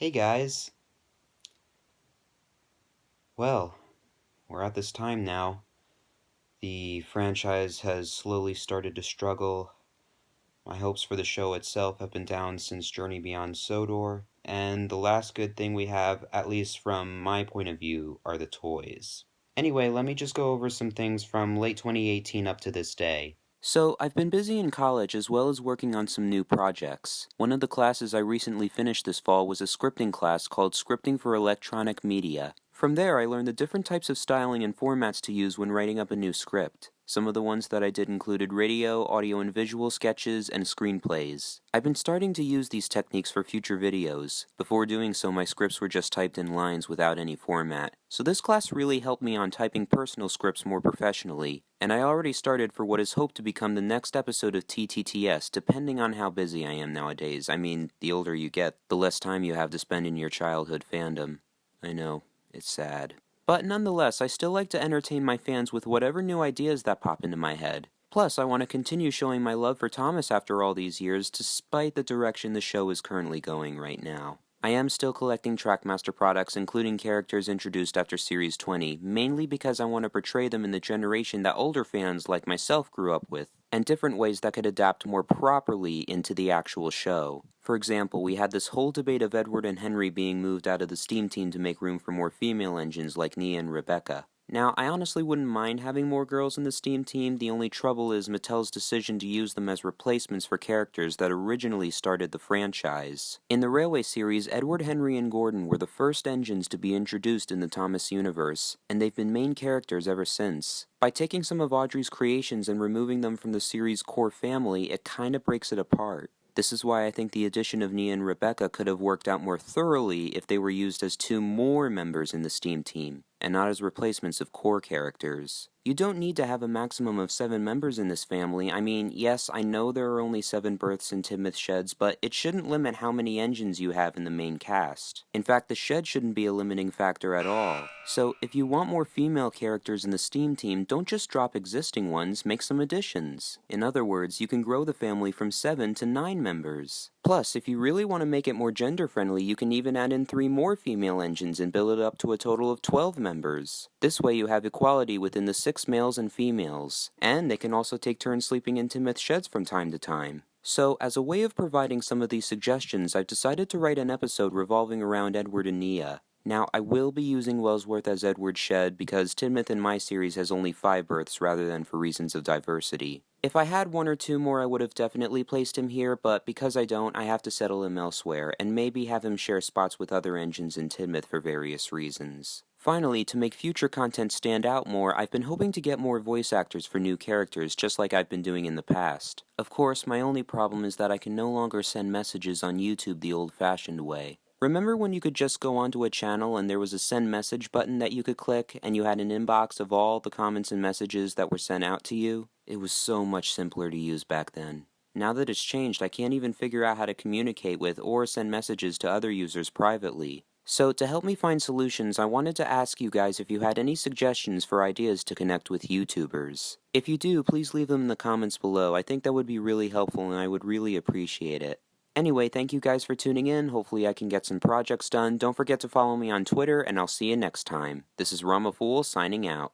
Hey guys! Well, we're at this time now. The franchise has slowly started to struggle. My hopes for the show itself have been down since Journey Beyond Sodor, and the last good thing we have, at least from my point of view, are the toys. Anyway, let me just go over some things from late 2018 up to this day. So, I've been busy in college as well as working on some new projects. One of the classes I recently finished this fall was a scripting class called Scripting for Electronic Media. From there, I learned the different types of styling and formats to use when writing up a new script. Some of the ones that I did included radio, audio and visual sketches, and screenplays. I've been starting to use these techniques for future videos. Before doing so, my scripts were just typed in lines without any format. So this class really helped me on typing personal scripts more professionally, and I already started for what is hoped to become the next episode of TTTS, depending on how busy I am nowadays. I mean, the older you get, the less time you have to spend in your childhood fandom. I know, it's sad. But nonetheless, I still like to entertain my fans with whatever new ideas that pop into my head. Plus, I want to continue showing my love for Thomas after all these years, despite the direction the show is currently going right now. I am still collecting Trackmaster products, including characters introduced after Series 20, mainly because I want to portray them in the generation that older fans like myself grew up with, and different ways that could adapt more properly into the actual show. For example, we had this whole debate of Edward and Henry being moved out of the Steam team to make room for more female engines like Nia and Rebecca. Now, I honestly wouldn't mind having more girls in the Steam team, the only trouble is Mattel's decision to use them as replacements for characters that originally started the franchise. In the Railway series, Edward, Henry, and Gordon were the first engines to be introduced in the Thomas universe, and they've been main characters ever since. By taking some of Audrey's creations and removing them from the series' core family, it kinda breaks it apart. This is why I think the addition of Nia and Rebecca could have worked out more thoroughly if they were used as two more members in the Steam team, and not as replacements of core characters. You don't need to have a maximum of 7 members in this family. I mean, yes, I know there are only 7 berths in Timoth sheds, but it shouldn't limit how many engines you have in the main cast. In fact, the shed shouldn't be a limiting factor at all. So, if you want more female characters in the Steam team, don't just drop existing ones, make some additions. In other words, you can grow the family from 7 to 9 members. Plus, if you really want to make it more gender-friendly, you can even add in 3 more female engines and build it up to a total of 12 members. This way you have equality within the 6 males and females, and they can also take turns sleeping in Timoth sheds from time to time. So, as a way of providing some of these suggestions, I've decided to write an episode revolving around Edward and Nia. Now, I will be using Wellsworth as Edward's shed because Timoth in my series has only 5 berths rather than for reasons of diversity. If I had 1 or 2 more, I would have definitely placed him here, but because I don't, I have to settle him elsewhere, and maybe have him share spots with other engines in Timoth for various reasons. Finally, to make future content stand out more, I've been hoping to get more voice actors for new characters, just like I've been doing in the past. Of course, my only problem is that I can no longer send messages on YouTube the old-fashioned way. Remember when you could just go onto a channel and there was a send message button that you could click and you had an inbox of all the comments and messages that were sent out to you? It was so much simpler to use back then. Now that it's changed, I can't even figure out how to communicate with or send messages to other users privately. So to help me find solutions, I wanted to ask you guys if you had any suggestions for ideas to connect with YouTubers. If you do, please leave them in the comments below. I think that would be really helpful and I would really appreciate it. Anyway, thank you guys for tuning in. Hopefully I can get some projects done. Don't forget to follow me on Twitter, and I'll see you next time. This is Ramafool signing out.